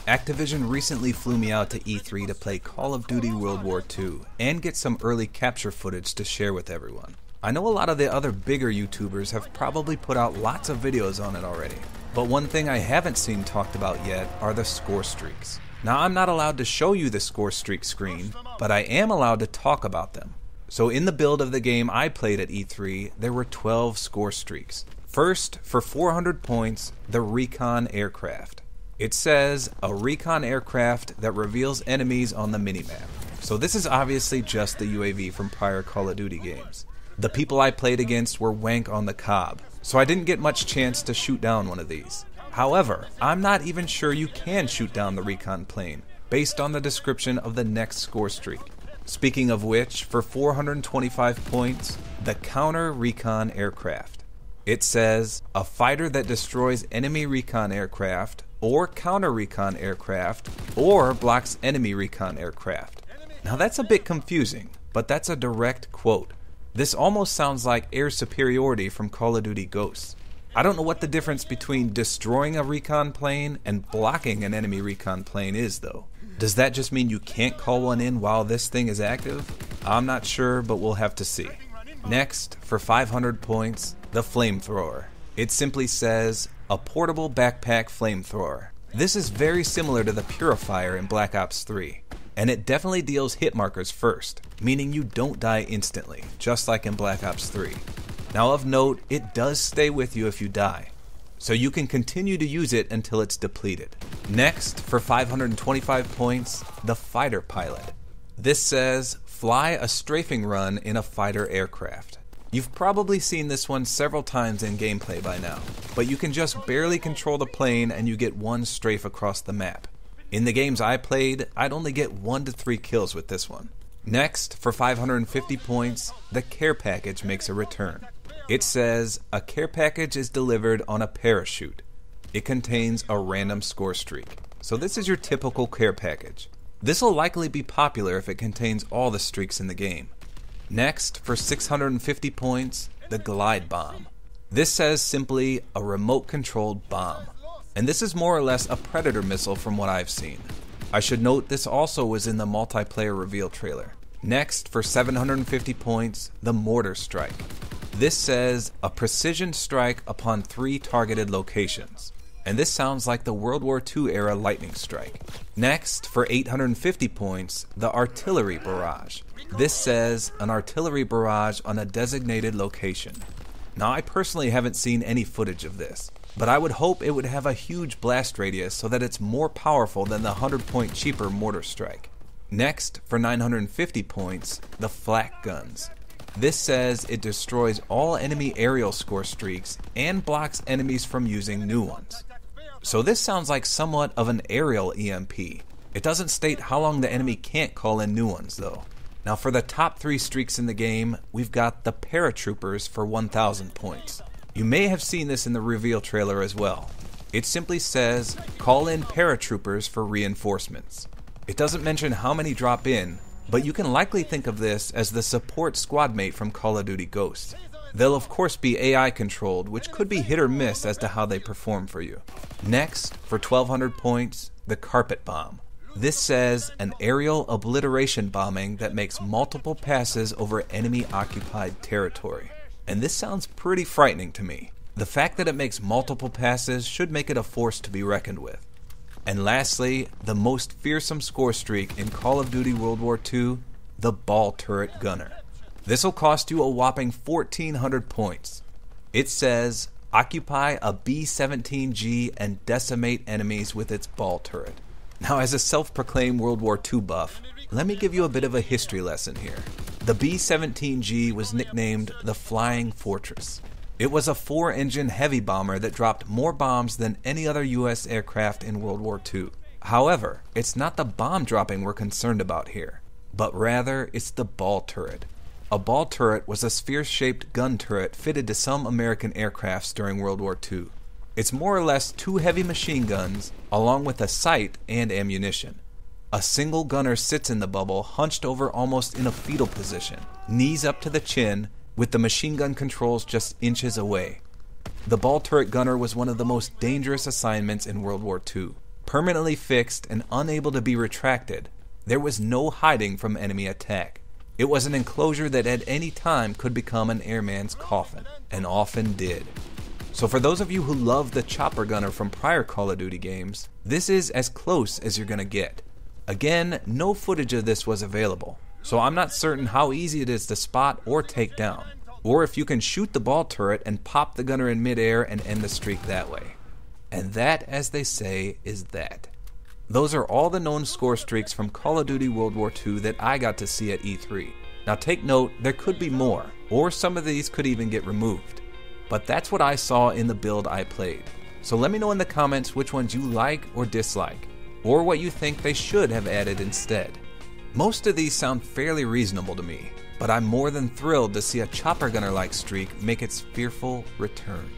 Activision recently flew me out to E3 to play Call of Duty World War II and get some early capture footage to share with everyone. I know a lot of the other bigger YouTubers have probably put out lots of videos on it already, but one thing I haven't seen talked about yet are the score streaks. Now, I'm not allowed to show you the score streak screen, but I am allowed to talk about them. So in the build of the game I played at E3, there were 12 score streaks. First, for 400 points, the Recon Aircraft. It says, a Recon aircraft that reveals enemies on the minimap. So this is obviously just the UAV from prior Call of Duty games. The people I played against were wank on the cob, so I didn't get much chance to shoot down one of these. However, I'm not even sure you can shoot down the Recon plane, based on the description of the next score streak. Speaking of which, for 425 points, the Counter Recon Aircraft. It says, a fighter that destroys enemy recon aircraft, or counter recon aircraft, or blocks enemy recon aircraft. Now that's a bit confusing, but that's a direct quote. This almost sounds like air superiority from Call of Duty Ghosts. I don't know what the difference between destroying a recon plane and blocking an enemy recon plane is though. Does that just mean you can't call one in while this thing is active? I'm not sure, but we'll have to see. Next, for 500 points, the Flamethrower. It simply says, a portable backpack flamethrower. This is very similar to the Purifier in Black Ops 3, and it definitely deals hit markers first, meaning you don't die instantly, just like in Black Ops 3. Now of note, it does stay with you if you die, so you can continue to use it until it's depleted. Next, for 525 points, the Fighter Pilot. This says, fly a strafing run in a fighter aircraft. You've probably seen this one several times in gameplay by now, but you can just barely control the plane and you get one strafe across the map. In the games I played, I'd only get 1 to 3 kills with this one. Next, for 550 points, the Care Package makes a return. It says, a care package is delivered on a parachute. It contains a random score streak. So this is your typical care package. This will likely be popular if it contains all the streaks in the game. Next, for 650 points, the Glide Bomb. This says simply a remote-controlled bomb. And this is more or less a Predator missile from what I've seen. I should note this also was in the multiplayer reveal trailer. Next, for 750 points, the Mortar Strike. This says, a precision strike upon 3 targeted locations. And this sounds like the World War II era lightning strike. Next, for 850 points, the Artillery Barrage. This says, an artillery barrage on a designated location. Now I personally haven't seen any footage of this, but I would hope it would have a huge blast radius so that it's more powerful than the 100-point cheaper Mortar Strike. Next, for 950 points, the Flak Guns. This says it destroys all enemy aerial score streaks and blocks enemies from using new ones. So this sounds like somewhat of an aerial EMP. It doesn't state how long the enemy can't call in new ones though. Now for the top 3 streaks in the game, we've got the Paratroopers for 1000 points. You may have seen this in the reveal trailer as well. It simply says, call in Paratroopers for reinforcements. It doesn't mention how many drop in, but you can likely think of this as the support squad mate from Call of Duty Ghosts. They'll of course be AI controlled, which could be hit or miss as to how they perform for you. Next, for 1200 points, the Carpet Bomb. This says an aerial obliteration bombing that makes multiple passes over enemy occupied territory. And this sounds pretty frightening to me. The fact that it makes multiple passes should make it a force to be reckoned with. And lastly, the most fearsome score streak in Call of Duty World War II, the Ball Turret Gunner. This will cost you a whopping 1400 points. It says, occupy a B-17G and decimate enemies with its ball turret. Now as a self-proclaimed World War II buff, let me give you a bit of a history lesson here. The B-17G was nicknamed the Flying Fortress. It was a 4-engine heavy bomber that dropped more bombs than any other US aircraft in World War II. However, it's not the bomb dropping we're concerned about here, but rather it's the ball turret. A ball turret was a sphere-shaped gun turret fitted to some American aircrafts during World War II. It's more or less 2 heavy machine guns, along with a sight and ammunition. A single gunner sits in the bubble, hunched over almost in a fetal position, knees up to the chin, with the machine gun controls just inches away. The ball turret gunner was one of the most dangerous assignments in World War II. Permanently fixed and unable to be retracted, there was no hiding from enemy attack. It was an enclosure that at any time could become an airman's coffin, and often did. So for those of you who love the chopper gunner from prior Call of Duty games, this is as close as you're gonna get. Again, no footage of this was available, so I'm not certain how easy it is to spot or take down, or if you can shoot the ball turret and pop the gunner in midair and end the streak that way. And that, as they say, is that. Those are all the known score streaks from Call of Duty World War II that I got to see at E3. Now take note, there could be more, or some of these could even get removed. But that's what I saw in the build I played. So let me know in the comments which ones you like or dislike, or what you think they should have added instead. Most of these sound fairly reasonable to me, but I'm more than thrilled to see a chopper gunner-like streak make its fearful return.